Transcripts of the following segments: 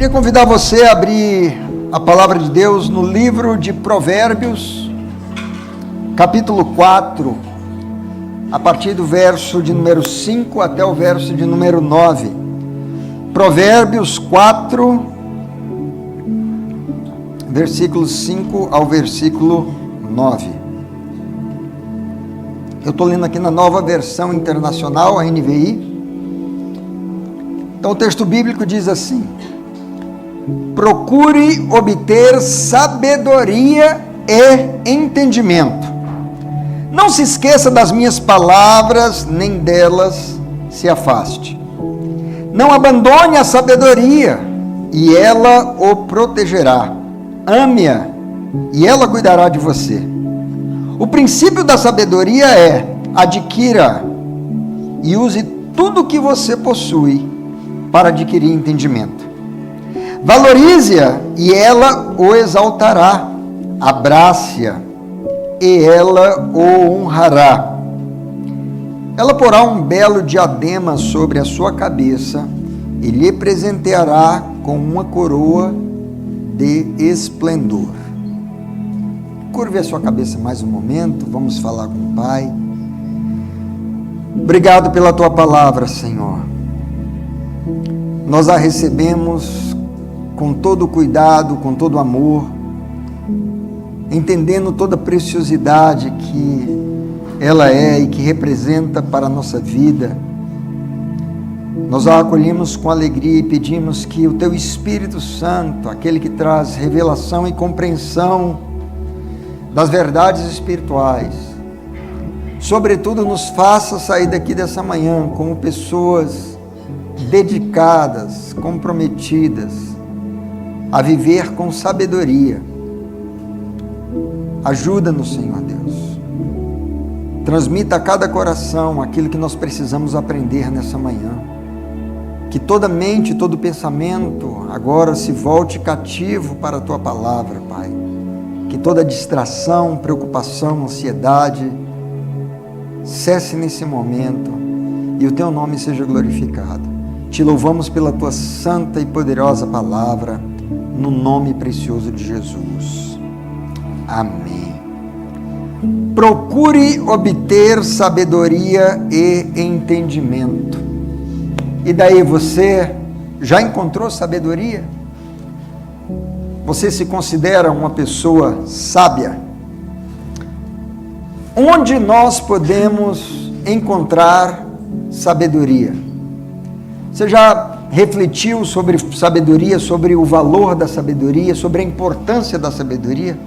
Queria convidar você a abrir a palavra de Deus no livro de Provérbios, capítulo 4, a partir do verso de número 5 até o verso de número 9. Provérbios 4, versículo 5 ao versículo 9. Eu estou lendo aqui na Nova Versão Internacional, a NVI. Então o texto bíblico diz assim: procure obter sabedoria e entendimento. Não se esqueça das minhas palavras, nem delas se afaste. Não abandone a sabedoria, e ela o protegerá. Ame-a, e ela cuidará de você. O princípio da sabedoria é: adquira e use tudo o que você possui para adquirir entendimento. Valorize-a e ela o exaltará. Abrace-a e ela o honrará. Ela porá um belo diadema sobre a sua cabeça e lhe presenteará com uma coroa de esplendor. Curve a sua cabeça mais um momento, vamos falar com o Pai. Obrigado pela tua palavra, Senhor. Nós a recebemos com todo cuidado, com todo amor, entendendo toda a preciosidade que ela é e que representa para a nossa vida. Nós a acolhemos com alegria e pedimos que o Teu Espírito Santo, aquele que traz revelação e compreensão das verdades espirituais, sobretudo nos faça sair daqui dessa manhã como pessoas dedicadas, comprometidas a viver com sabedoria. Ajuda-nos, Senhor Deus. Transmita a cada coração aquilo que nós precisamos aprender nessa manhã. Que toda mente, todo pensamento agora se volte cativo para a Tua palavra, Pai. Que toda distração, preocupação, ansiedade cesse nesse momento e o Teu nome seja glorificado. Te louvamos pela Tua santa e poderosa palavra, no nome precioso de Jesus. Amém. Procure obter sabedoria e entendimento. E daí, você já encontrou sabedoria? Você se considera uma pessoa sábia? Onde nós podemos encontrar sabedoria? Você já refletiu sobre sabedoria, sobre o valor da sabedoria, sobre a importância da sabedoria?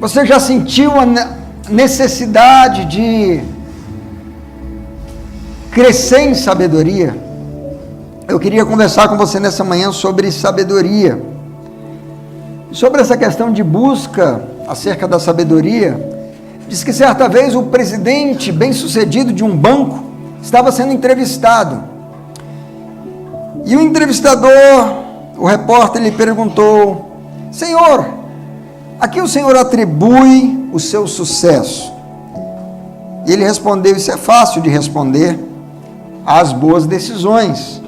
Você já sentiu a necessidade de crescer em sabedoria? Eu queria conversar com você nessa manhã sobre sabedoria. Sobre essa questão de busca acerca da sabedoria, diz que certa vez o presidente bem-sucedido de um banco estava sendo entrevistado. E o entrevistador, o repórter, lhe perguntou: Senhor, a que o Senhor atribui o seu sucesso? E ele respondeu: isso é fácil de responder, às boas decisões.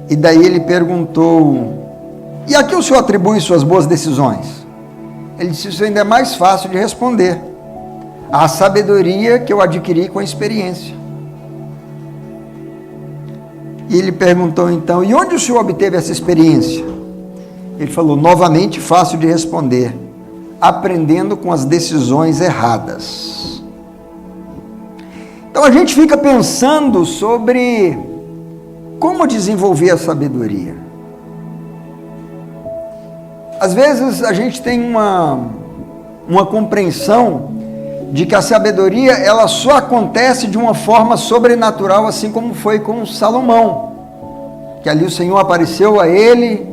E daí ele perguntou: e a que o Senhor atribui suas boas decisões? Ele disse: isso ainda é mais fácil de responder, à sabedoria que eu adquiri com a experiência. E ele perguntou então: e onde o Senhor obteve essa experiência? Ele falou: novamente fácil de responder, aprendendo com as decisões erradas. Então a gente fica pensando sobre como desenvolver a sabedoria. Às vezes a gente tem uma compreensão de que a sabedoria ela só acontece de uma forma sobrenatural, assim como foi com Salomão, que ali o Senhor apareceu a ele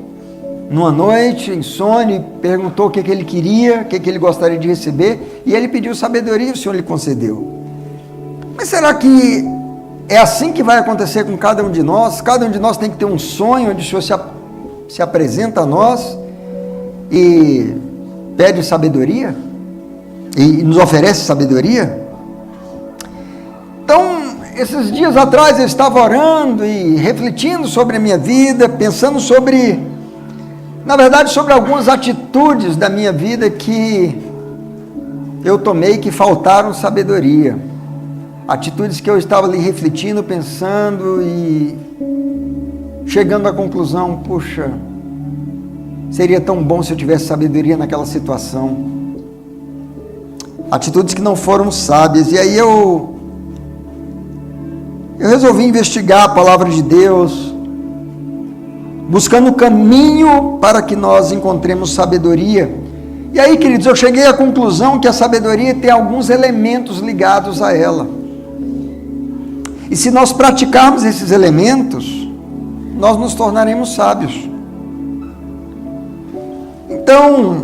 numa noite, em sonho, e perguntou o que ele queria, o que ele gostaria de receber, e ele pediu sabedoria e o Senhor lhe concedeu. Mas será que é assim que vai acontecer com cada um de nós? Cada um de nós tem que ter um sonho onde o Senhor se apresenta a nós e pede sabedoria? E nos oferece sabedoria? Então, Esses dias atrás eu estava orando e refletindo sobre a minha vida, pensando sobre, na verdade, sobre algumas atitudes da minha vida que eu tomei que faltaram sabedoria. Atitudes que eu estava ali refletindo, pensando e chegando à conclusão, puxa, seria tão bom se eu tivesse sabedoria naquela situação. Atitudes que não foram sábias. E aí eu resolvi investigar a palavra de Deus, buscando o caminho para que nós encontremos sabedoria. E aí, queridos, eu cheguei à conclusão que a sabedoria tem alguns elementos ligados a ela. E se nós praticarmos esses elementos, nós nos tornaremos sábios. Então,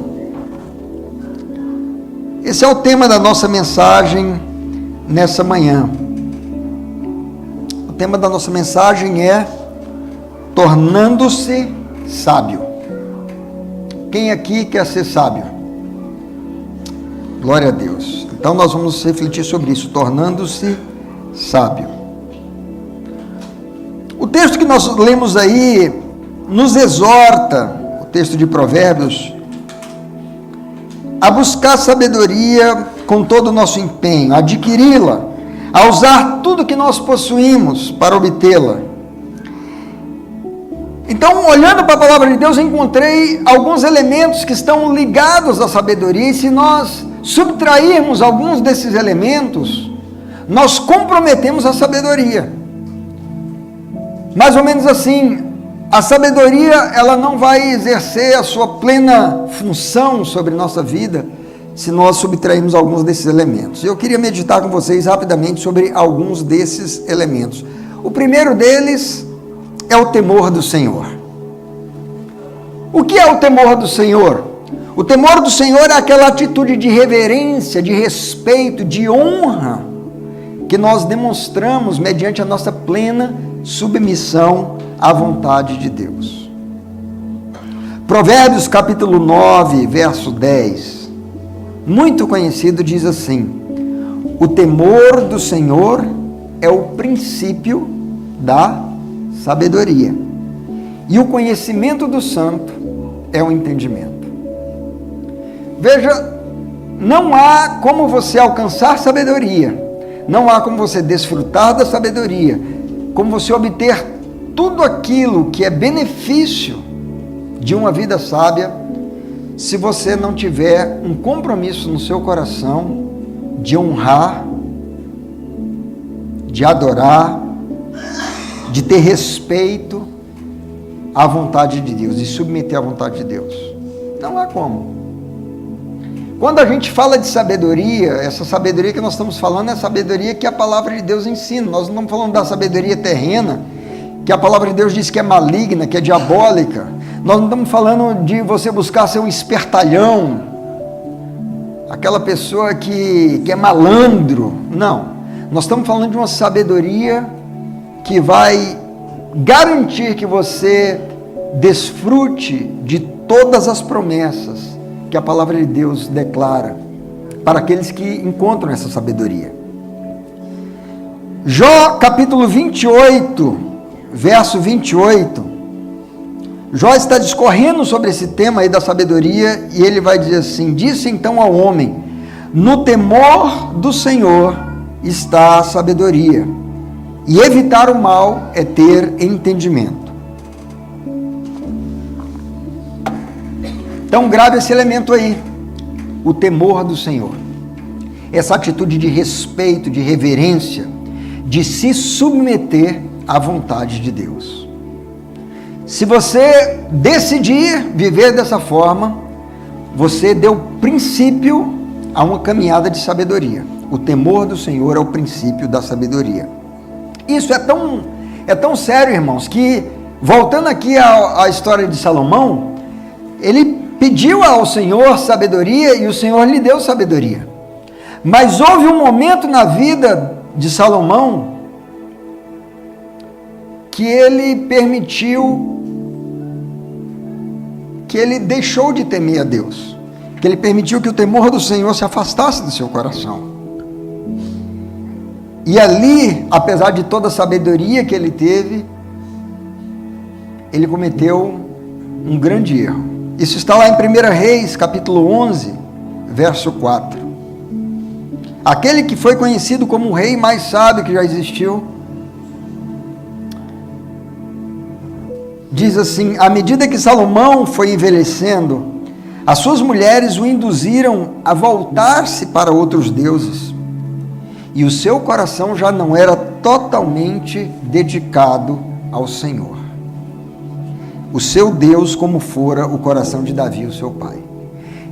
esse é o tema da nossa mensagem nessa manhã. O tema da nossa mensagem é tornando-se sábio. Quem aqui quer ser sábio? Glória a Deus. Então nós vamos refletir sobre isso, tornando-se sábio. O texto que nós lemos aí nos exorta, o texto de Provérbios, a buscar sabedoria com todo o nosso empenho, a adquiri-la, a usar tudo que nós possuímos para obtê-la. Então, olhando para a palavra de Deus, eu encontrei alguns elementos que estão ligados à sabedoria, e se nós subtrairmos alguns desses elementos, nós comprometemos a sabedoria. Mais ou menos assim, a sabedoria, ela não vai exercer a sua plena função sobre nossa vida se nós subtrairmos alguns desses elementos. Eu queria meditar com vocês rapidamente sobre alguns desses elementos. O primeiro deles é o temor do Senhor. O que é o temor do Senhor? O temor do Senhor é aquela atitude de reverência, de respeito, de honra que nós demonstramos mediante a nossa plena submissão à vontade de Deus. Provérbios capítulo 9, verso 10, muito conhecido, diz assim: o temor do Senhor é o princípio da sabedoria, e o conhecimento do santo é o entendimento. Veja, não há como você alcançar sabedoria, não há como você desfrutar da sabedoria, como você obter tudo aquilo que é benefício de uma vida sábia, se você não tiver um compromisso no seu coração de honrar, de adorar, de ter respeito à vontade de Deus, de submeter à vontade de Deus. Não há como. Quando a gente fala de sabedoria, essa sabedoria que nós estamos falando é a sabedoria que a palavra de Deus ensina. Nós não estamos falando da sabedoria terrena, que a palavra de Deus diz que é maligna, que é diabólica. Nós não estamos falando de você buscar ser um espertalhão, aquela pessoa que é malandro. Não. Nós estamos falando de uma sabedoria que vai garantir que você desfrute de todas as promessas que a palavra de Deus declara para aqueles que encontram essa sabedoria. Jó capítulo 28, verso 28, Jó está discorrendo sobre esse tema aí da sabedoria, e ele vai dizer assim: disse então ao homem, no temor do Senhor está a sabedoria, e evitar o mal é ter entendimento. Então grave esse elemento aí, o temor do Senhor, essa atitude de respeito, de reverência, de se submeter à vontade de Deus. Se você decidir viver dessa forma, você deu princípio a uma caminhada de sabedoria. O temor do Senhor é o princípio da sabedoria. Isso é tão sério, irmãos, que, voltando aqui à história de Salomão, ele pediu ao Senhor sabedoria e o Senhor lhe deu sabedoria. Mas houve um momento na vida de Salomão que ele permitiu, que ele deixou de temer a Deus, que ele permitiu que o temor do Senhor se afastasse do seu coração. E ali, apesar de toda a sabedoria que ele teve, ele cometeu um grande erro. Isso está lá em 1 Reis, capítulo 11, verso 4. Aquele que foi conhecido como o rei mais sábio que já existiu, diz assim: à medida que Salomão foi envelhecendo, as suas mulheres o induziram a voltar-se para outros deuses, e o seu coração já não era totalmente dedicado ao Senhor, o seu Deus, como fora o coração de Davi, o seu pai.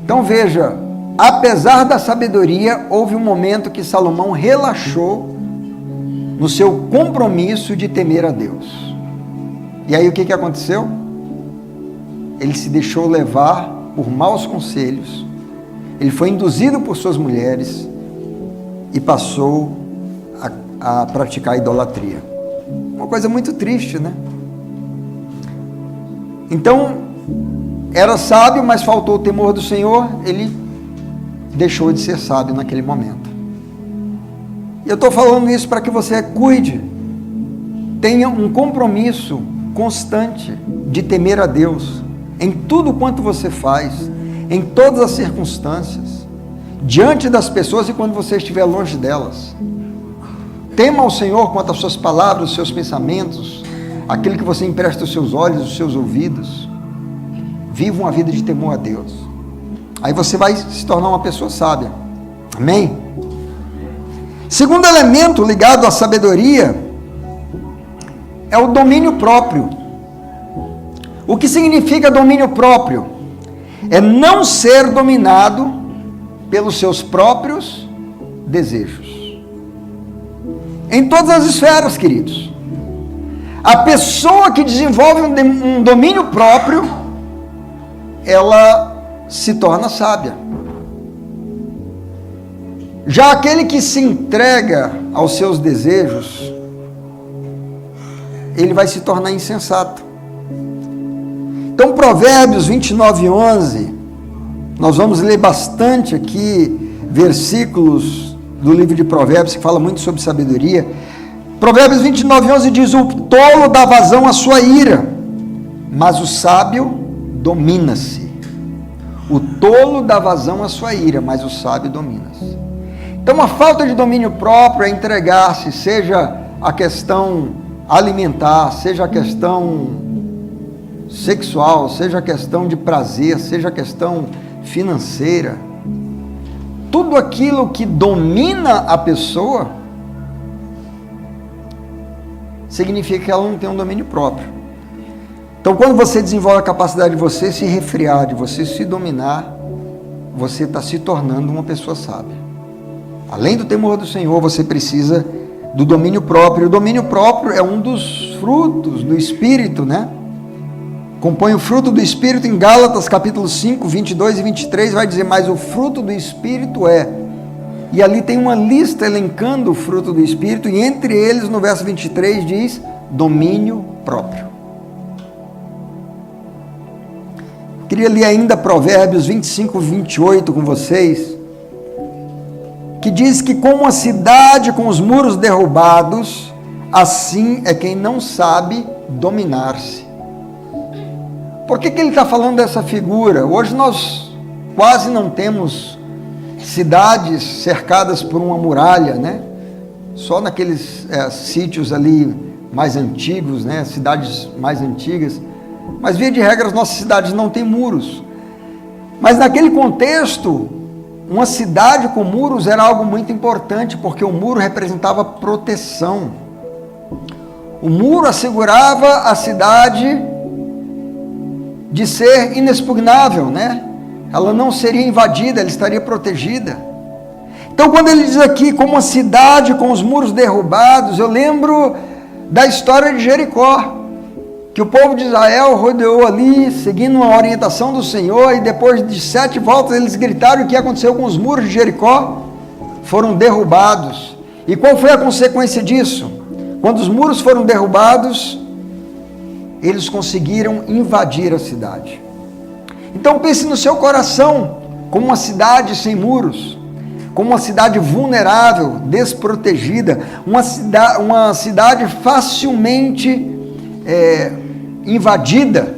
Então veja, apesar da sabedoria, houve um momento que Salomão relaxou no seu compromisso de temer a Deus. E aí o que aconteceu? Ele se deixou levar por maus conselhos, ele foi induzido por suas mulheres e passou a praticar idolatria. Uma coisa muito triste, né? Então, era sábio, mas faltou o temor do Senhor, ele deixou de ser sábio naquele momento. E eu estou falando isso para que você cuide, tenha um compromisso constante de temer a Deus, em tudo quanto você faz, em todas as circunstâncias, diante das pessoas e quando você estiver longe delas. Tema ao Senhor quanto às suas palavras, os seus pensamentos, aquilo que você empresta os seus olhos, os seus ouvidos. Viva uma vida de temor a Deus. Aí você vai se tornar uma pessoa sábia. Amém? Segundo elemento ligado à sabedoria é o domínio próprio. O que significa domínio próprio? É não ser dominado pelos seus próprios desejos. Em todas as esferas, queridos. A pessoa que desenvolve um domínio próprio, ela se torna sábia. Já aquele que se entrega aos seus desejos, ele vai se tornar insensato. Então, Provérbios 29:11, nós vamos ler bastante aqui versículos do livro de Provérbios que fala muito sobre sabedoria. Provérbios 29:11 diz: o tolo dá vazão à sua ira, mas o sábio domina-se. O tolo dá vazão à sua ira, mas o sábio domina-se. Então, a falta de domínio próprio é entregar-se, seja a questão alimentar, seja a questão sexual, seja a questão de prazer, seja a questão financeira. Tudo aquilo que domina a pessoa significa que ela não tem um domínio próprio. Então, quando você desenvolve a capacidade de você se refrear, de você se dominar, você está se tornando uma pessoa sábia. Além do temor do Senhor, você precisa do domínio próprio. O domínio próprio é um dos frutos do Espírito, né? Compõe o fruto do Espírito em Gálatas capítulo 5, 22 e 23, vai dizer: mas o fruto do Espírito é... E ali tem uma lista elencando o fruto do Espírito, e entre eles, no verso 23, diz domínio próprio. Queria ler ainda Provérbios 25, 28 com vocês, que diz que como a cidade com os muros derrubados, assim é quem não sabe dominar-se. Por que ele está falando dessa figura? Hoje nós quase não temos cidades cercadas por uma muralha, né? Só naqueles sítios ali mais antigos, né? Cidades mais antigas. Mas via de regra as nossas cidades não têm muros. Mas naquele contexto, uma cidade com muros era algo muito importante, porque o muro representava proteção. O muro assegurava a cidade de ser inexpugnável, né? Ela não seria invadida, ela estaria protegida. Então, quando ele diz aqui, como uma cidade com os muros derrubados, eu lembro da história de Jericó, que o povo de Israel rodeou ali, seguindo uma orientação do Senhor, e depois de 7 voltas, eles gritaram: o que aconteceu com os muros de Jericó? Foram derrubados. E qual foi a consequência disso? Quando os muros foram derrubados, eles conseguiram invadir a cidade. Então pense no seu coração como uma cidade sem muros. como uma cidade vulnerável, desprotegida, uma cidade facilmente invadida.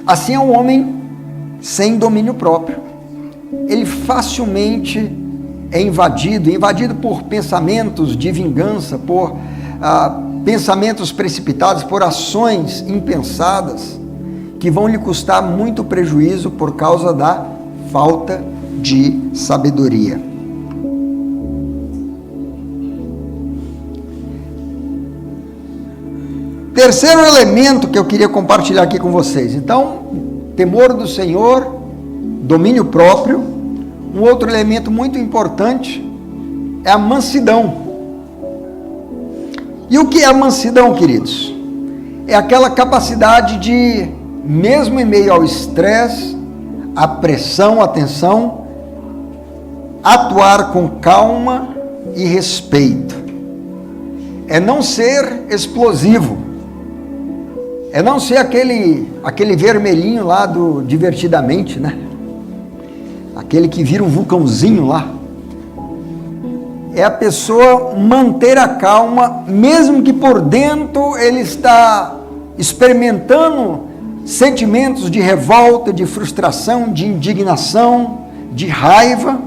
Assim é um homem sem domínio próprio. Ele facilmente é invadido por pensamentos de vingança, por pensamentos precipitados, por ações impensadas, que vão lhe custar muito prejuízo por causa da falta de sabedoria. Terceiro elemento que eu queria compartilhar aqui com vocês. Então, temor do Senhor, domínio próprio. Um outro elemento muito importante é a mansidão. E o que é a mansidão, queridos? É aquela capacidade de, mesmo em meio ao estresse, à pressão, à tensão, atuar com calma e respeito. É não ser explosivo. É não ser aquele vermelhinho lá do Divertidamente, né? Aquele que vira um vulcãozinho lá. É a pessoa manter a calma, mesmo que por dentro ele está experimentando sentimentos de revolta, de frustração, de indignação, de raiva,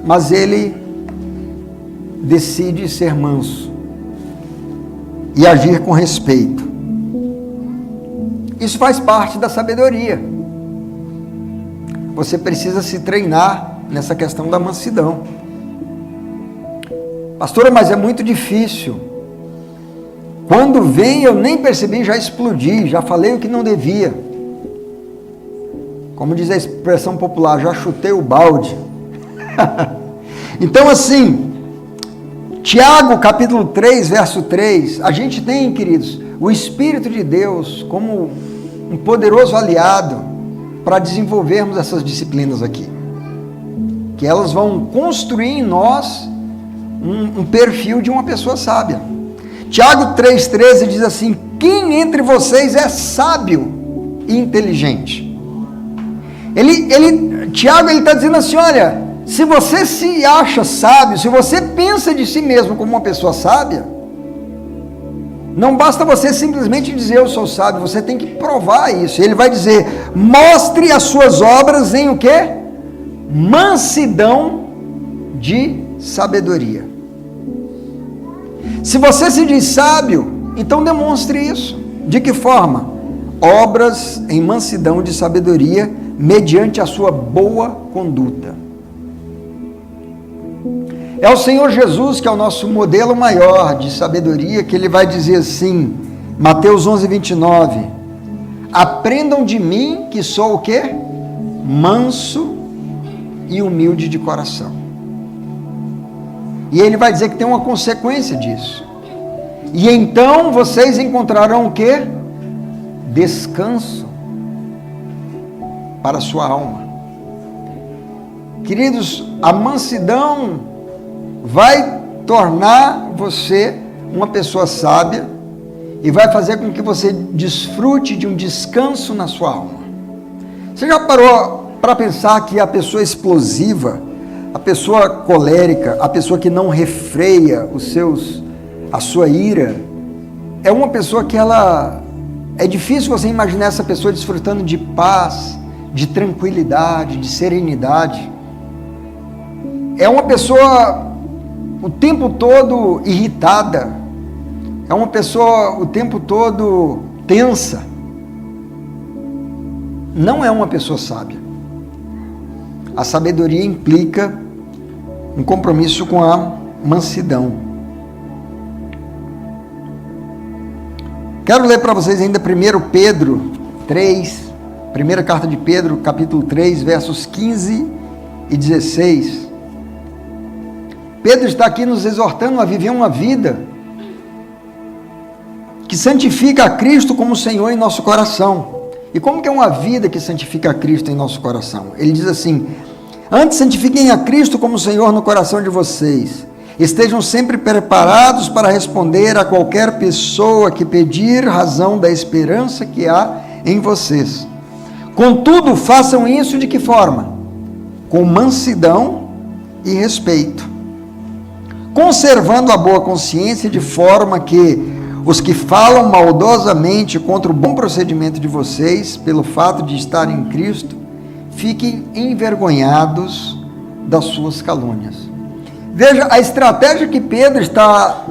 mas ele decide ser manso e agir com respeito. Isso faz parte da sabedoria. Você precisa se treinar nessa questão da mansidão. Pastora, mas é muito difícil. Quando vem, eu nem percebi, já explodi, já falei o que não devia. Como diz a expressão popular, já chutei o balde. Então, assim, Tiago, capítulo 3, verso 3, a gente tem, queridos, o Espírito de Deus como um poderoso aliado para desenvolvermos essas disciplinas aqui. Que elas vão construir em nós um perfil de uma pessoa sábia. Tiago 3,13 diz assim: quem entre vocês é sábio e inteligente? Tiago está dizendo assim, olha, se você se acha sábio, se você pensa de si mesmo como uma pessoa sábia, não basta você simplesmente dizer eu sou sábio, você tem que provar isso. Ele vai dizer, mostre as suas obras em o quê? Mansidão de sabedoria. Se você se diz sábio, então demonstre isso. De que forma? Obras em mansidão de sabedoria, mediante a sua boa conduta. É o Senhor Jesus que é o nosso modelo maior de sabedoria, que ele vai dizer assim, Mateus 11:29, aprendam de mim que sou o quê? Manso e humilde de coração. E ele vai dizer que tem uma consequência disso. E então vocês encontrarão o quê? Descanso para a sua alma. Queridos, a mansidão vai tornar você uma pessoa sábia e vai fazer com que você desfrute de um descanso na sua alma. Você já parou para pensar que a pessoa explosiva, a pessoa colérica, a pessoa que não refreia a sua ira, é uma pessoa que é difícil você imaginar essa pessoa desfrutando de paz, de tranquilidade, de serenidade. É uma pessoa o tempo todo irritada, é uma pessoa o tempo todo tensa. Não é uma pessoa sábia. A sabedoria implica um compromisso com a mansidão. Quero ler para vocês ainda 1 Pedro 3, primeira carta de Pedro, capítulo 3, versos 15 e 16. Pedro está aqui nos exortando a viver uma vida que santifica a Cristo como Senhor em nosso coração. E como que é uma vida que santifica a Cristo em nosso coração? Ele diz assim, antes santifiquem a Cristo como Senhor no coração de vocês. Estejam sempre preparados para responder a qualquer pessoa que pedir razão da esperança que há em vocês. Contudo, façam isso de que forma? com mansidão e respeito, conservando a boa consciência, de forma que os que falam maldosamente contra o bom procedimento de vocês, pelo fato de estarem em Cristo, fiquem envergonhados das suas calúnias. Veja a estratégia que Pedro está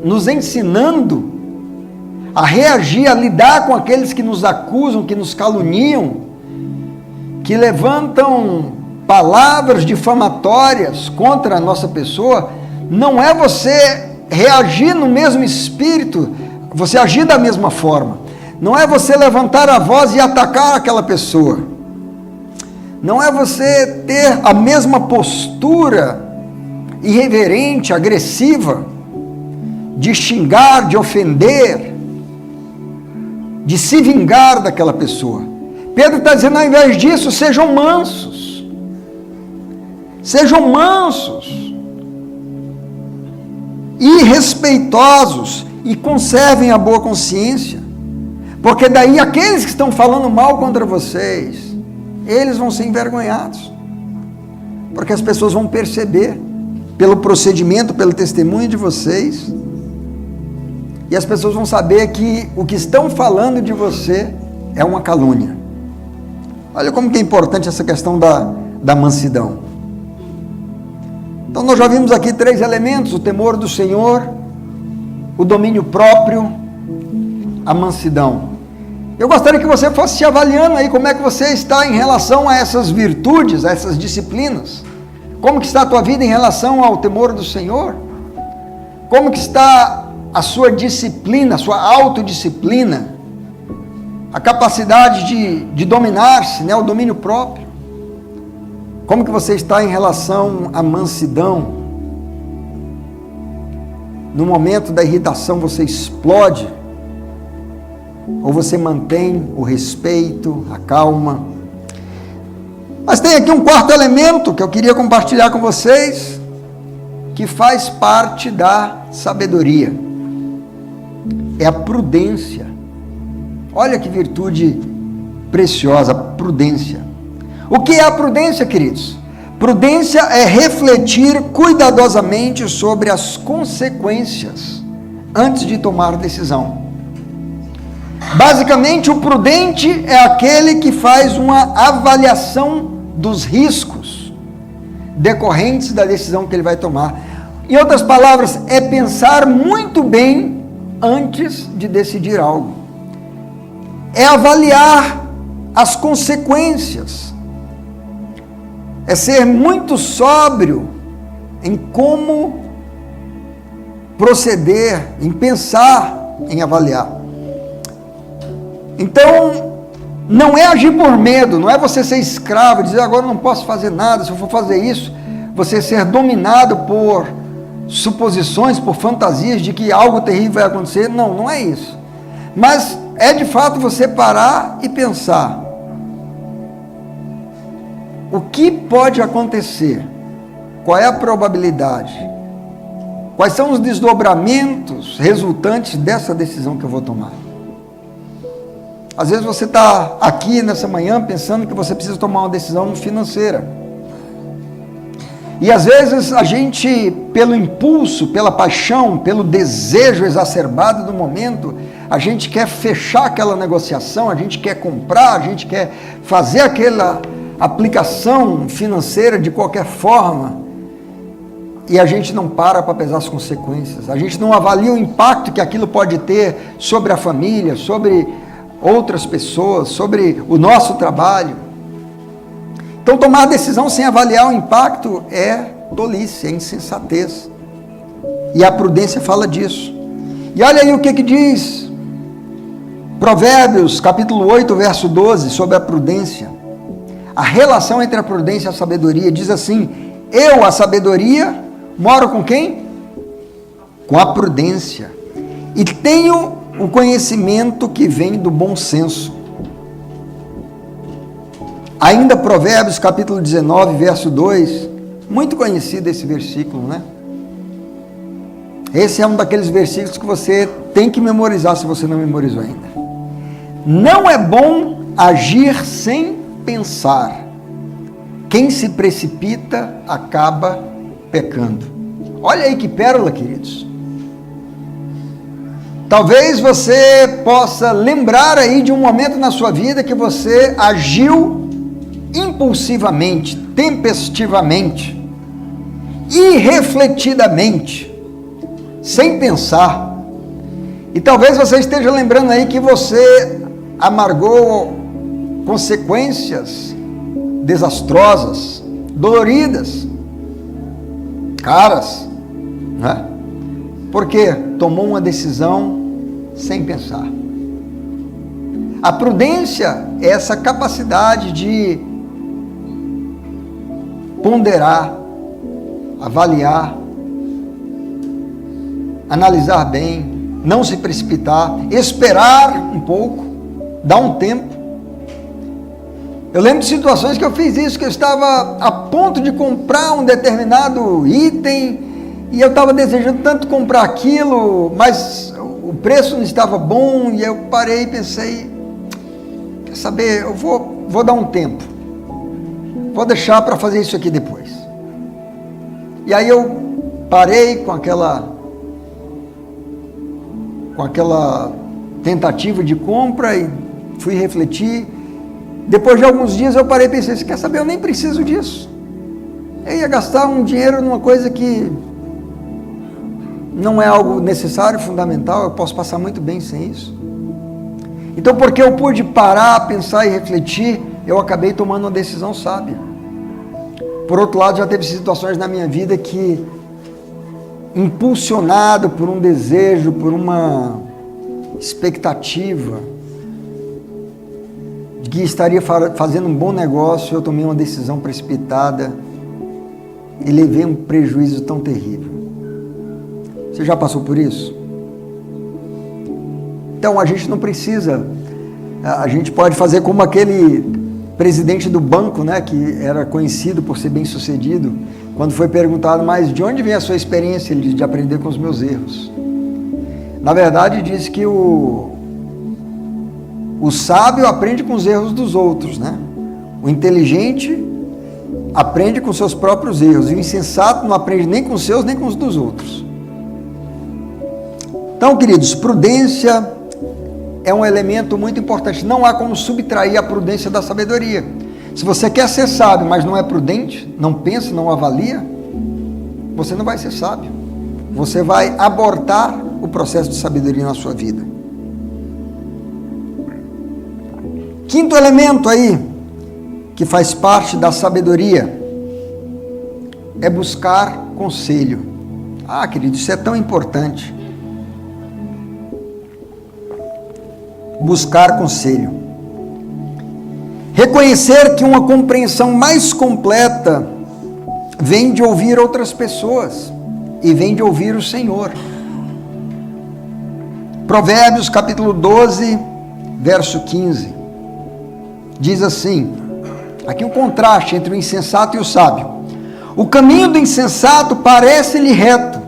nos ensinando a reagir, a lidar com aqueles que nos acusam, que nos caluniam, que levantam palavras difamatórias contra a nossa pessoa. Não é você reagir no mesmo espírito, você agir da mesma forma. Não é você levantar a voz e atacar aquela pessoa. Não é você ter a mesma postura irreverente, agressiva, de xingar, de ofender, de se vingar daquela pessoa. Pedro está dizendo, ao invés disso, sejam mansos. Sejam mansos e respeitosos, e conservem a boa consciência, porque daí aqueles que estão falando mal contra vocês, eles vão ser envergonhados, porque as pessoas vão perceber pelo procedimento, pelo testemunho de vocês, e as pessoas vão saber que o que estão falando de você é uma calúnia. Olha como que é importante essa questão da mansidão. Então nós já vimos aqui 3 elementos: o temor do Senhor, o domínio próprio, a mansidão. Eu gostaria que você fosse se avaliando aí, como é que você está em relação a essas virtudes, a essas disciplinas. Como que está a tua vida em relação ao temor do Senhor? Como que está a sua disciplina, a sua autodisciplina, a capacidade de dominar-se, né, o domínio próprio? Como que você está em relação à mansidão? No momento da irritação você explode? Ou você mantém o respeito, a calma? Mas tem aqui um 4º elemento que eu queria compartilhar com vocês, que faz parte da sabedoria. É a prudência. Olha que virtude preciosa, a prudência. O que é a prudência, queridos? Prudência é refletir cuidadosamente sobre as consequências antes de tomar decisão. Basicamente, o prudente é aquele que faz uma avaliação dos riscos decorrentes da decisão que ele vai tomar. Em outras palavras, é pensar muito bem antes de decidir algo. É avaliar as consequências. É ser muito sóbrio em como proceder, em pensar, em avaliar. Então, não é agir por medo, não é você ser escravo, dizer agora não posso fazer nada, se eu for fazer isso, você ser dominado por suposições, por fantasias de que algo terrível vai acontecer. Não, não é isso. Mas é de fato você parar e pensar: o que pode acontecer? Qual é a probabilidade? Quais são os desdobramentos resultantes dessa decisão que eu vou tomar? Às vezes você está aqui nessa manhã pensando que você precisa tomar uma decisão financeira. E às vezes a gente, pelo impulso, pela paixão, pelo desejo exacerbado do momento, a gente quer fechar aquela negociação, a gente quer comprar, a gente quer fazer aquela aplicação financeira de qualquer forma, e a gente não para pesar as consequências, a gente não avalia o impacto que aquilo pode ter sobre a família, sobre outras pessoas, sobre o nosso trabalho. Então, tomar decisão sem avaliar o impacto é tolice, é insensatez. E a prudência fala disso. E olha aí o que diz Provérbios, capítulo 8, verso 12, sobre a prudência. A relação entre a prudência e a sabedoria diz assim: eu, a sabedoria, moro com quem? Com a prudência. E tenho o conhecimento que vem do bom senso. Ainda Provérbios, capítulo 19, verso 2, muito conhecido esse versículo, né? Esse é um daqueles versículos que você tem que memorizar, se você não memorizou ainda. Não é bom agir sem pensar. quem se precipita acaba pecando. Olha aí que pérola, queridos. Talvez você possa lembrar aí de um momento na sua vida que você agiu impulsivamente, tempestivamente, irrefletidamente, sem pensar. E talvez você esteja lembrando aí que você amargou consequências desastrosas, doloridas, caras, né? Porque tomou uma decisão sem pensar. A prudência é essa capacidade de ponderar, avaliar, analisar bem, não se precipitar, esperar um pouco, dar um tempo. Eu lembro de situações que eu fiz isso, que eu estava a ponto de comprar um determinado item e eu estava desejando tanto comprar aquilo, mas o preço não estava bom, e eu parei e pensei, quer saber, eu vou dar um tempo, vou deixar para fazer isso aqui depois. E aí eu parei com aquela tentativa de compra e fui refletir. Depois de alguns dias eu parei e pensei, você quer saber, eu nem preciso disso. Eu ia gastar um dinheiro numa coisa que não é algo necessário, fundamental, eu posso passar muito bem sem isso. Então, porque eu pude parar, pensar e refletir, eu acabei tomando uma decisão sábia. Por outro lado, já teve situações na minha vida que, impulsionado por um desejo, por uma expectativa de que estaria fazendo um bom negócio, eu tomei uma decisão precipitada e levei um prejuízo tão terrível. Você já passou por isso? Então a gente não precisa, a gente pode fazer como aquele presidente do banco, né, que era conhecido por ser bem sucedido, quando foi perguntado, mas de onde vem a sua experiência? Ele disse, de aprender com os meus erros. Na verdade, diz que o sábio aprende com os erros dos outros, né? O inteligente aprende com seus próprios erros, e o insensato não aprende nem com os seus, nem com os dos outros. Então, queridos, prudência é um elemento muito importante. Não há como subtrair a prudência da sabedoria. Se você quer ser sábio, mas não é prudente, não pensa, não avalia, você não vai ser sábio. Você vai abortar o processo de sabedoria na sua vida. Quinto elemento aí, que faz parte da sabedoria, é buscar conselho. Ah, querido, isso é tão importante. Buscar conselho. Reconhecer que uma compreensão mais completa vem de ouvir outras pessoas e vem de ouvir o Senhor. Provérbios capítulo 12, verso 15, diz assim, aqui o contraste entre o insensato e o sábio. O caminho do insensato parece-lhe reto,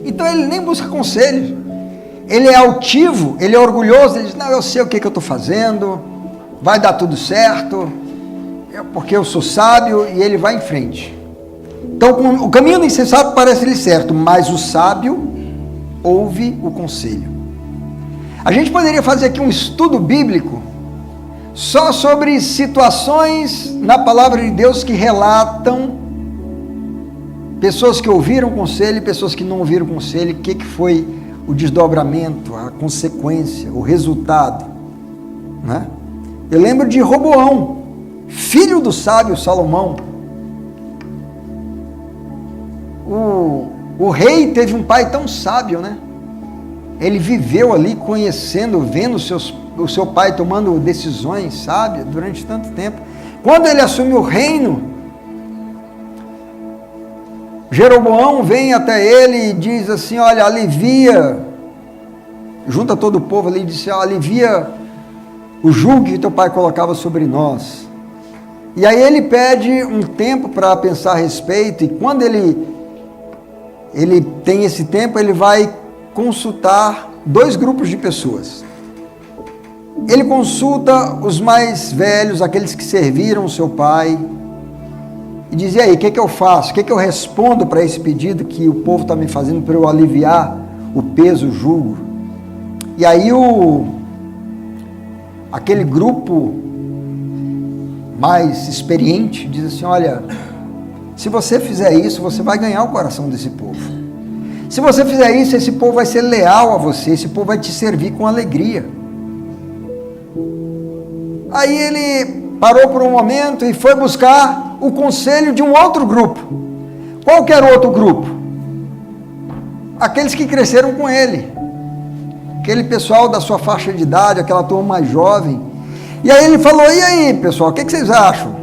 então ele nem busca conselho. Ele é altivo, ele é orgulhoso, ele diz, não, eu sei o que eu estou fazendo, vai dar tudo certo, porque eu sou sábio, e ele vai em frente. Então, o caminho do insensato parece-lhe certo, mas o sábio ouve o conselho. A gente poderia fazer aqui um estudo bíblico só sobre situações na palavra de Deus que relatam pessoas que ouviram o conselho e pessoas que não ouviram o conselho, o que foi o desdobramento, a consequência, o resultado, né? Eu lembro de Roboão, filho do sábio Salomão. O rei teve um pai tão sábio, né? Ele viveu ali conhecendo, vendo o seu pai tomando decisões sábias durante tanto tempo. Quando ele assumiu o reino, Jeroboão vem até ele e diz assim, olha, alivia, junta todo o povo ali e diz, alivia o jugo que teu pai colocava sobre nós. E aí ele pede um tempo para pensar a respeito, e quando ele tem esse tempo, ele vai consultar dois grupos de pessoas. Ele consulta os mais velhos, aqueles que serviram o seu pai, e diz: e aí, o que eu faço? O que eu respondo para esse pedido que o povo está me fazendo para eu aliviar o peso, o jugo? E aí aquele grupo mais experiente diz assim: olha, se você fizer isso, você vai ganhar o coração desse povo. Se você fizer isso, esse povo vai ser leal a você, esse povo vai te servir com alegria. Aí ele parou por um momento e foi buscar o conselho de um outro grupo. Qual que era o outro grupo? Aqueles que cresceram com ele. Aquele pessoal da sua faixa de idade, aquela turma mais jovem. E aí ele falou: e aí, pessoal, o que vocês acham?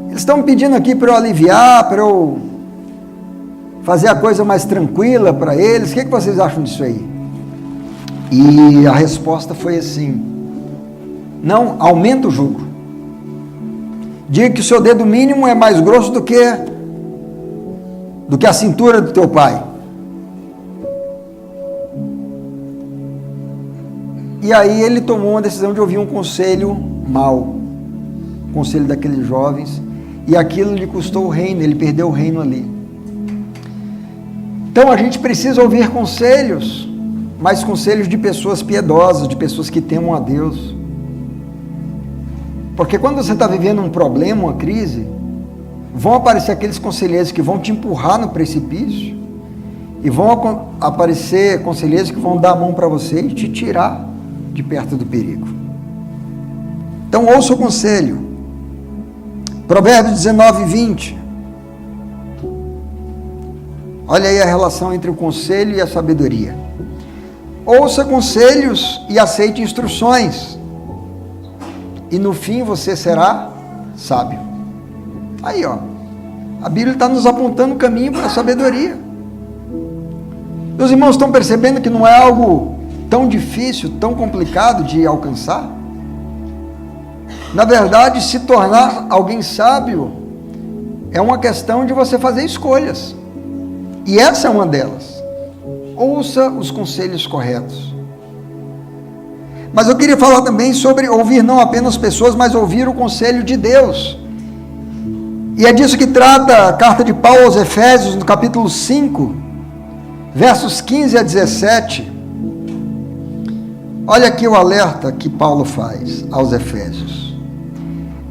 Eles estão pedindo aqui para eu aliviar, para eu fazer a coisa mais tranquila para eles. O que vocês acham disso aí? E a resposta foi assim: não, aumenta o jugo. Diga que o seu dedo mínimo é mais grosso do que a cintura do teu pai. E aí ele tomou uma decisão de ouvir um conselho mau, o conselho daqueles jovens, e aquilo lhe custou o reino, ele perdeu o reino ali. Então a gente precisa ouvir conselhos, mas conselhos de pessoas piedosas, de pessoas que temam a Deus. Porque quando você está vivendo um problema, uma crise, vão aparecer aqueles conselheiros que vão te empurrar no precipício, e vão aparecer conselheiros que vão dar a mão para você e te tirar de perto do perigo. Então ouça o conselho. Provérbios 19, 20. Olha aí a relação entre o conselho e a sabedoria. Ouça conselhos e aceite instruções, e no fim você será sábio. Aí, ó, a Bíblia está nos apontando o caminho para a sabedoria. Meus irmãos, estão percebendo que não é algo tão difícil, tão complicado de alcançar? Na verdade, se tornar alguém sábio é uma questão de você fazer escolhas, e essa é uma delas. Ouça os conselhos corretos. Mas eu queria falar também sobre ouvir não apenas pessoas, mas ouvir o conselho de Deus. E é disso que trata a carta de Paulo aos Efésios, no capítulo 5, versos 15 a 17. Olha aqui o alerta que Paulo faz aos Efésios.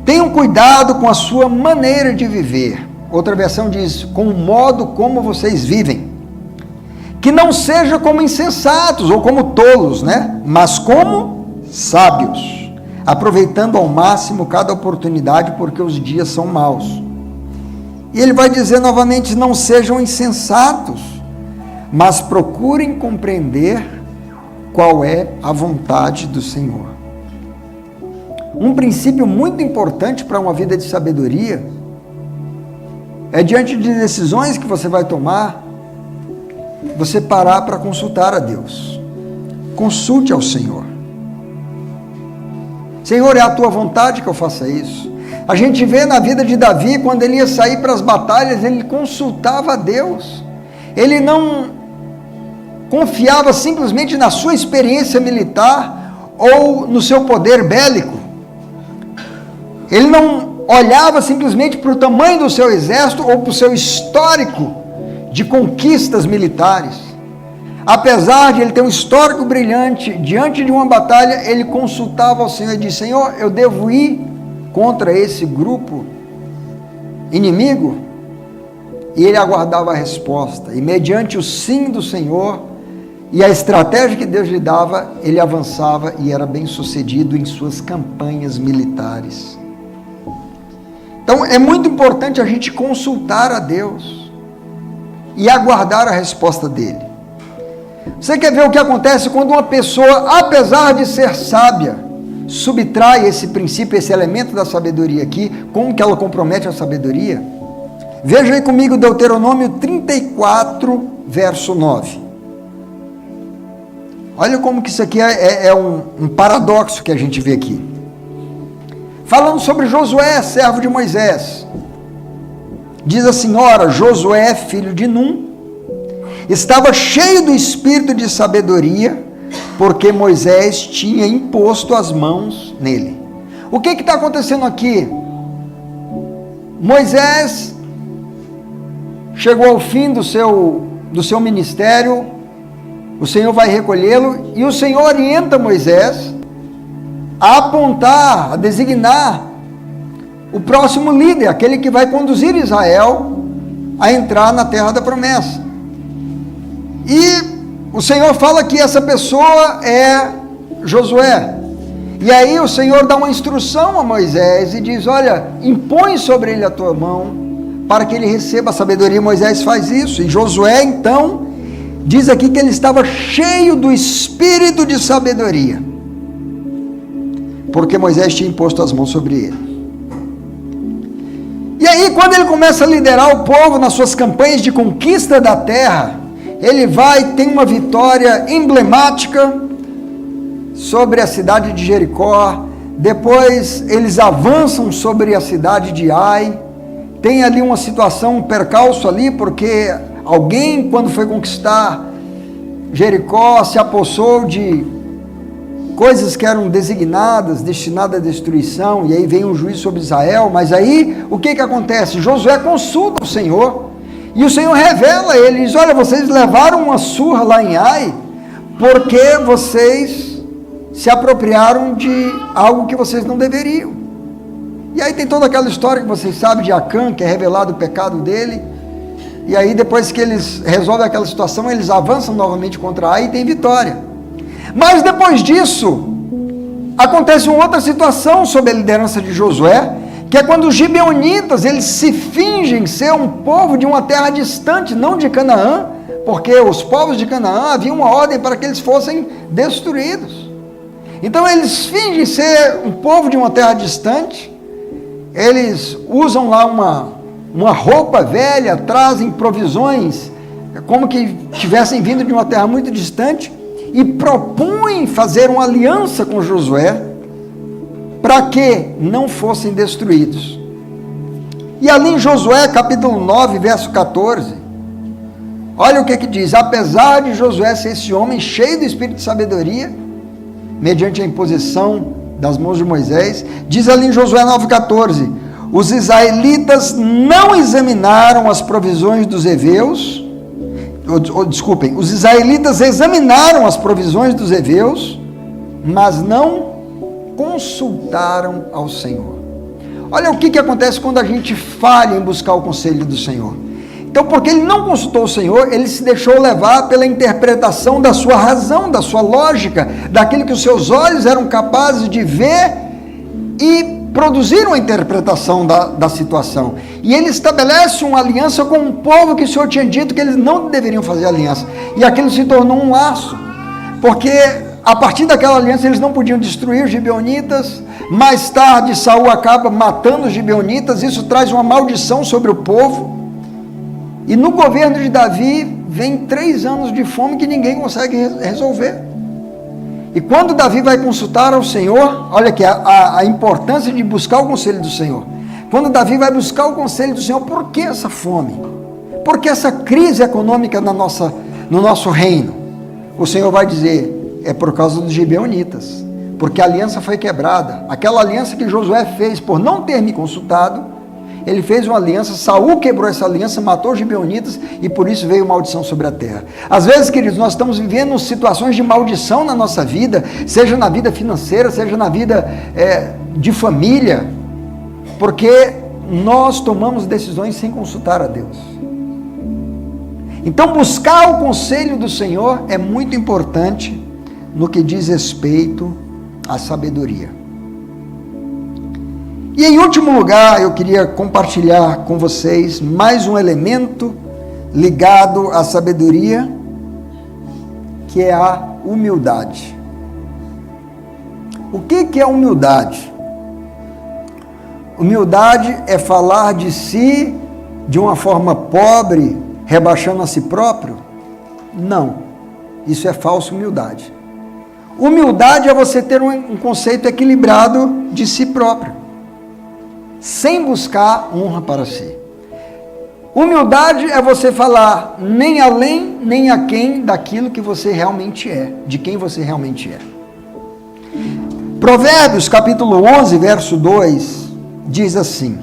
Tenham cuidado com a sua maneira de viver. Outra versão diz, com o modo como vocês vivem. Que não seja como insensatos ou como tolos, né? Mas como sábios, aproveitando ao máximo cada oportunidade, porque os dias são maus. E ele vai dizer novamente, não sejam insensatos, mas procurem compreender qual é a vontade do Senhor. Um princípio muito importante para uma vida de sabedoria é, diante de decisões que você vai tomar, você parar para consultar a Deus. Consulte ao Senhor. Senhor, é a tua vontade que eu faça isso? A gente vê na vida de Davi, quando ele ia sair para as batalhas, ele consultava a Deus. Ele não confiava simplesmente na sua experiência militar ou no seu poder bélico. Ele não olhava simplesmente para o tamanho do seu exército ou para o seu histórico de conquistas militares. Apesar de ele ter um histórico brilhante, diante de uma batalha, ele consultava ao Senhor e disse, Senhor, eu devo ir contra esse grupo inimigo? E ele aguardava a resposta, e mediante o sim do Senhor e a estratégia que Deus lhe dava, ele avançava e era bem sucedido em suas campanhas militares. Então é muito importante a gente consultar a Deus e aguardar a resposta dele. Você quer ver o que acontece quando uma pessoa, apesar de ser sábia, subtrai esse princípio, esse elemento da sabedoria aqui, como que ela compromete a sabedoria? Veja aí comigo Deuteronômio 34, verso 9. Olha como que isso aqui é um paradoxo que a gente vê aqui. Falando sobre Josué, servo de Moisés. Diz a senhora, Josué, filho de Num, estava cheio do espírito de sabedoria, porque Moisés tinha imposto as mãos nele. O que está acontecendo aqui? Moisés chegou ao fim do seu ministério, o Senhor vai recolhê-lo, e o Senhor orienta Moisés a apontar, a designar o próximo líder, aquele que vai conduzir Israel a entrar na terra da promessa. E o Senhor fala que essa pessoa é Josué. E aí o Senhor dá uma instrução a Moisés e diz: olha, impõe sobre ele a tua mão para que ele receba a sabedoria. Moisés faz isso, e Josué então diz aqui que ele estava cheio do espírito de sabedoria, porque Moisés tinha imposto as mãos sobre ele. E aí, quando ele começa a liderar o povo nas suas campanhas de conquista da terra, ele tem uma vitória emblemática sobre a cidade de Jericó. Depois eles avançam sobre a cidade de Ai. Tem ali uma situação, um percalço ali, porque alguém, quando foi conquistar Jericó, se apossou de coisas que eram designadas, destinadas à destruição, e aí vem um juízo sobre Israel. Mas aí, o que acontece? Josué consulta o Senhor, e o Senhor revela a ele, diz: olha, vocês levaram uma surra lá em Ai, porque vocês se apropriaram de algo que vocês não deveriam. E aí tem toda aquela história que vocês sabem de Acã, que é revelado o pecado dele, e aí depois que eles resolvem aquela situação, eles avançam novamente contra Ai e tem vitória. Mas depois disso, acontece uma outra situação sob a liderança de Josué, que é quando os gibeonitas, eles se fingem ser um povo de uma terra distante, não de Canaã, porque os povos de Canaã havia uma ordem para que eles fossem destruídos. Então eles fingem ser um povo de uma terra distante, eles usam lá uma roupa velha, trazem provisões, como que tivessem vindo de uma terra muito distante, e propõem fazer uma aliança com Josué, para que não fossem destruídos. E ali em Josué capítulo 9, verso 14, olha o que diz: apesar de Josué ser esse homem cheio do espírito de sabedoria, mediante a imposição das mãos de Moisés, diz ali em Josué 9,14, os israelitas não examinaram as provisões dos heveus, desculpem, os israelitas examinaram as provisões dos heveus, mas não consultaram ao Senhor. Olha o que acontece quando a gente falha em buscar o conselho do Senhor. Então, porque ele não consultou o Senhor, ele se deixou levar pela interpretação da sua razão, da sua lógica, daquilo que os seus olhos eram capazes de ver e produzir uma interpretação da situação. E ele estabelece uma aliança com um povo que o Senhor tinha dito que eles não deveriam fazer aliança. E aquilo se tornou um laço, porque a partir daquela aliança eles não podiam destruir os gibeonitas. Mais tarde Saul acaba matando os gibeonitas, isso traz uma maldição sobre o povo. E no governo de Davi, vem 3 anos de fome que ninguém consegue resolver. E quando Davi vai consultar ao Senhor, olha aqui a importância de buscar o conselho do Senhor. Quando Davi vai buscar o conselho do Senhor, por que essa fome? Por que essa crise econômica no nosso reino? O Senhor vai dizer, é por causa dos gibeonitas, porque a aliança foi quebrada. Aquela aliança que Josué fez por não ter me consultado, ele fez uma aliança, Saul quebrou essa aliança, matou os gibeonitas, e por isso veio maldição sobre a terra. Às vezes, queridos, nós estamos vivendo situações de maldição na nossa vida, seja na vida financeira, seja na vida de família, porque nós tomamos decisões sem consultar a Deus. Então, buscar o conselho do Senhor é muito importante no que diz respeito à sabedoria. E em último lugar, eu queria compartilhar com vocês mais um elemento ligado à sabedoria, que é a humildade. O que é humildade? Humildade é falar de si de uma forma pobre, rebaixando a si próprio? Não, isso é falsa humildade. Humildade é você ter um conceito equilibrado de si próprio, sem buscar honra para si. Humildade é você falar nem além, nem aquém daquilo que você realmente é, de quem você realmente é. Provérbios capítulo 11, verso 2, diz assim: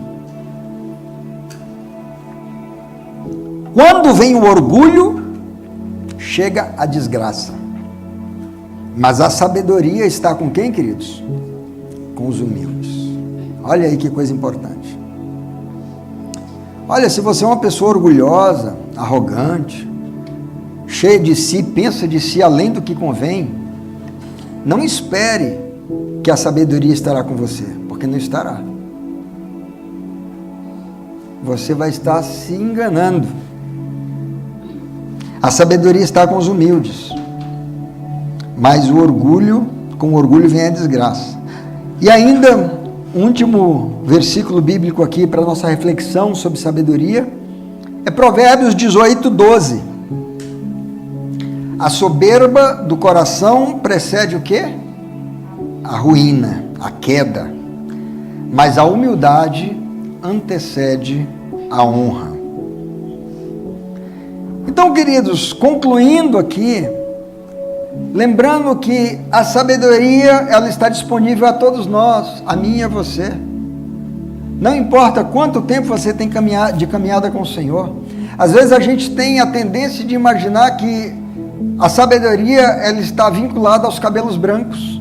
Quando vem o orgulho, chega a desgraça. Mas a sabedoria está com quem, queridos? Com os humildes. Olha aí que coisa importante. Olha, se você é uma pessoa orgulhosa, arrogante, cheia de si, pensa de si além do que convém, não espere que a sabedoria estará com você, porque não estará. Você vai estar se enganando. A sabedoria está com os humildes, mas o orgulho, com o orgulho vem a desgraça. E ainda, o último versículo bíblico aqui para nossa reflexão sobre sabedoria é Provérbios 18:12. A soberba do coração precede o quê? A ruína, a queda, mas a humildade antecede a honra. Então, queridos, concluindo aqui, lembrando que a sabedoria, ela está disponível a todos nós, a mim e a você. Não importa quanto tempo você tem de caminhada com o Senhor. Às vezes a gente tem a tendência de imaginar que a sabedoria, ela está vinculada aos cabelos brancos,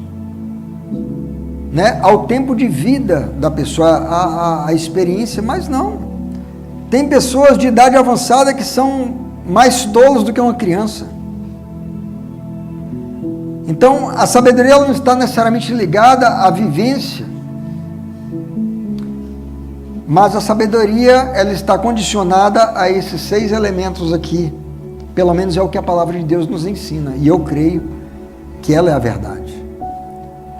né? Ao tempo de vida da pessoa, a experiência, mas não. Tem pessoas de idade avançada que são mais tolos do que uma criança. Então, a sabedoria ela não está necessariamente ligada à vivência, mas a sabedoria ela está condicionada a esses 6 elementos aqui. Pelo menos é o que a palavra de Deus nos ensina, e eu creio que ela é a verdade.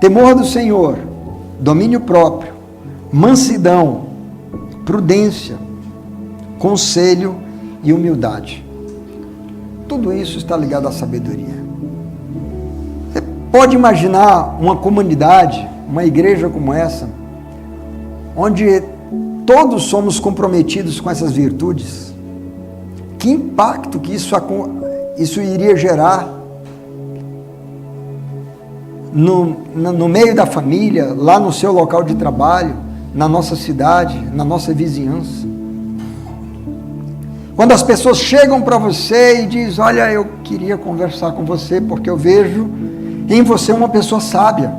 Temor do Senhor, domínio próprio, mansidão, prudência, conselho e humildade. Tudo isso está ligado à sabedoria. Você pode imaginar uma comunidade, uma igreja como essa, onde todos somos comprometidos com essas virtudes? Que impacto que isso iria gerar no meio da família, lá no seu local de trabalho, na nossa cidade, na nossa vizinhança? Quando as pessoas chegam para você e dizem, olha, eu queria conversar com você porque eu vejo em você uma pessoa sábia.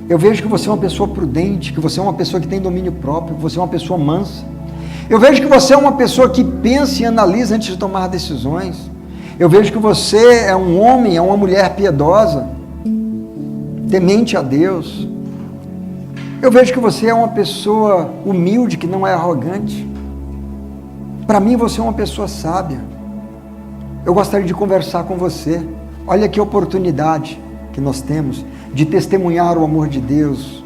Eu vejo que você é uma pessoa prudente, que você é uma pessoa que tem domínio próprio, que você é uma pessoa mansa. Eu vejo que você é uma pessoa que pensa e analisa antes de tomar decisões. Eu vejo que você é um homem, é uma mulher piedosa, temente a Deus. Eu vejo que você é uma pessoa humilde, que não é arrogante. Para mim, você é uma pessoa sábia. Eu gostaria de conversar com você. Olha que oportunidade que nós temos de testemunhar o amor de Deus,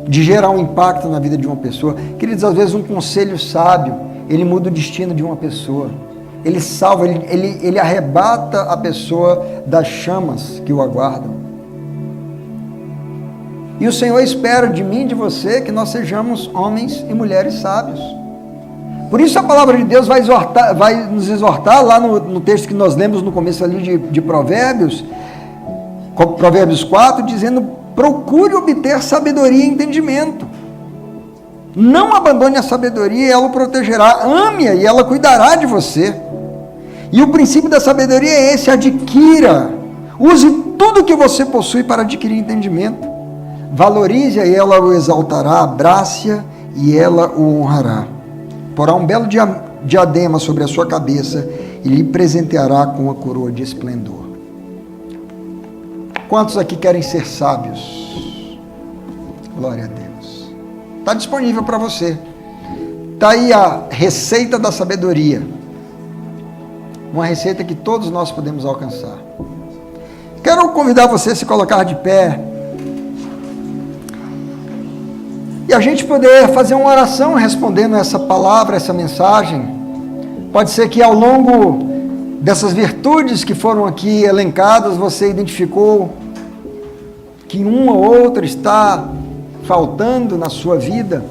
de gerar um impacto na vida de uma pessoa. Queridos, às vezes um conselho sábio, ele muda o destino de uma pessoa. Ele salva, ele arrebata a pessoa das chamas que o aguardam. E o Senhor espera de mim e de você que nós sejamos homens e mulheres sábios. Por isso a palavra de Deus vai nos exortar lá no texto que nós lemos no começo ali de Provérbios, Provérbios 4, dizendo, procure obter sabedoria e entendimento. Não abandone a sabedoria, ela o protegerá. Ame-a e ela cuidará de você. E o princípio da sabedoria é esse, adquira. Use tudo que você possui para adquirir entendimento. Valorize-a e ela o exaltará, abrace-a e ela o honrará. Porá um belo diadema sobre a sua cabeça e lhe presenteará com uma coroa de esplendor. Quantos aqui querem ser sábios? Glória a Deus. Está disponível para você. Está aí a receita da sabedoria. Uma receita que todos nós podemos alcançar. Quero convidar você a se colocar de pé. E a gente poder fazer uma oração respondendo essa palavra, essa mensagem. Pode ser que ao longo dessas virtudes que foram aqui elencadas, você identificou que uma ou outra está faltando na sua vida.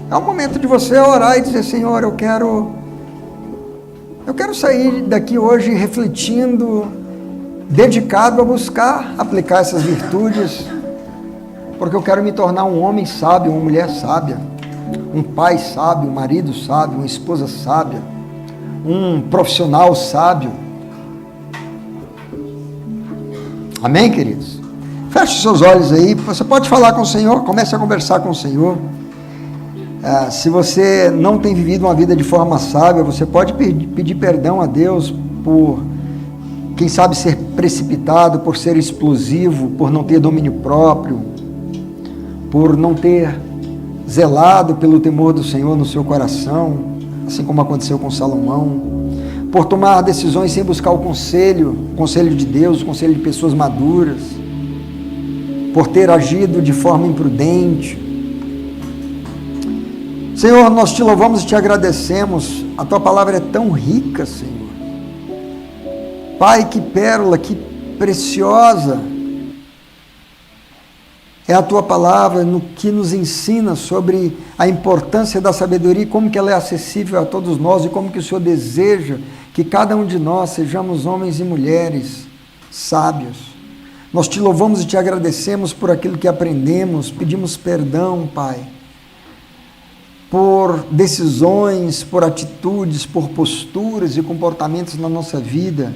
É o momento de você orar e dizer, Senhor, eu quero sair daqui hoje refletindo, dedicado a buscar aplicar essas virtudes, porque eu quero me tornar um homem sábio, uma mulher sábia. um pai sábio, um marido sábio, uma esposa sábia, um profissional sábio. Amém, queridos? Feche seus olhos aí, você pode falar com o Senhor, comece a conversar com o Senhor. Se você não tem vivido uma vida de forma sábia, você pode pedir perdão a Deus por, quem sabe, ser precipitado, por ser explosivo, por não ter domínio próprio, por não ter zelado pelo temor do Senhor no seu coração, assim como aconteceu com Salomão, por tomar decisões sem buscar o conselho de Deus, o conselho de pessoas maduras, por ter agido de forma imprudente. Senhor, nós te louvamos e te agradecemos, a tua palavra é tão rica, Senhor. Pai, que pérola, que preciosa é a tua palavra no que nos ensina sobre a importância da sabedoria e como que ela é acessível a todos nós e como que o Senhor deseja que cada um de nós sejamos homens e mulheres sábios. Nós te louvamos e te agradecemos por aquilo que aprendemos, pedimos perdão, Pai, por decisões, por atitudes, por posturas e comportamentos na nossa vida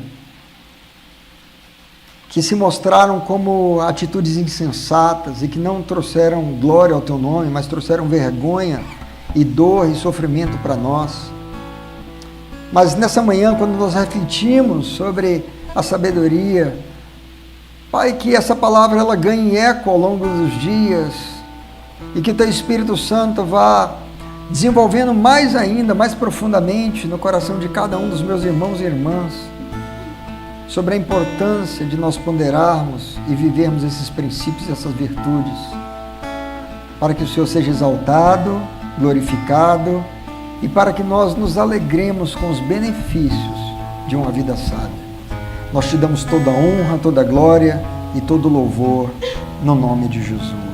que se mostraram como atitudes insensatas e que não trouxeram glória ao teu nome, mas trouxeram vergonha e dor e sofrimento para nós. Mas nessa manhã, quando nós refletimos sobre a sabedoria, Pai, que essa palavra ela ganhe eco ao longo dos dias e que teu Espírito Santo vá desenvolvendo mais ainda, mais profundamente no coração de cada um dos meus irmãos e irmãs sobre a importância de nós ponderarmos e vivermos esses princípios e essas virtudes, para que o Senhor seja exaltado, glorificado e para que nós nos alegremos com os benefícios de uma vida sábia. Nós te damos toda a honra, toda a glória e todo o louvor no nome de Jesus.